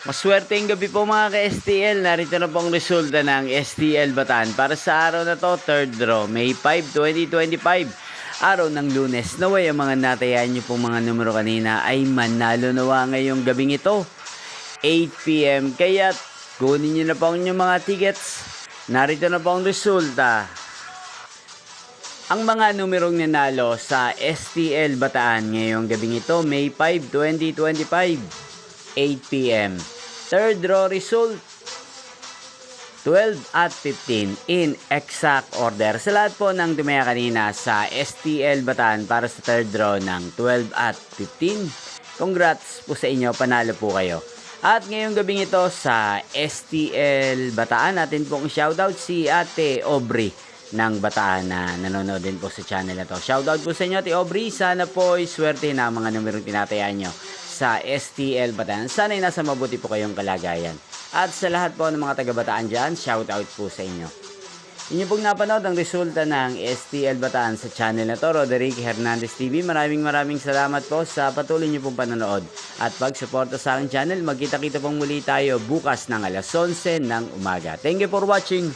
Maswerteng gabi po mga ka-STL. Narito na pong resulta ng STL Bataan para sa araw na to, 3rd draw, May 5, 2025. Araw ng Lunes. Naway ang mga natayan nyo pong mga numero kanina ay manalo nawa ngayong gabing ito, 8 p.m. Kaya kunin nyo na po ang inyong mga tickets. Narito na po ang resulta. Ang mga numerong nanalo sa STL Bataan ngayong gabing ito, May 5, 2025. 8 p.m. Third draw result, 12 at 15 in exact order. Sa lahat po ng dumaya kanina sa STL Bataan para sa third draw ng 12 at 15, congrats po sa inyo, panalo po kayo. At ngayong gabing ito sa STL Bataan, natin pong shoutout si Ate Aubrey ng Bataan na nanonood din po sa channel na to. Shoutout po sa inyo, Ate Aubrey. Sana po ay swerte na mga numerong tinatayaan nyo sa STL Bataan. Sana'y nasa mabuti po kayong kalagayan. At sa lahat po ng mga taga-Bataan dyan, shoutout po sa inyo. Inyo pong napanood ang resulta ng STL Bataan sa channel na to, Roderick Hernandez TV. Maraming salamat po sa patuloy nyo pong panonood at pag-suporta sa aking channel. Magkita-kita pong muli tayo bukas ng alas 11 ng umaga. Thank you for watching.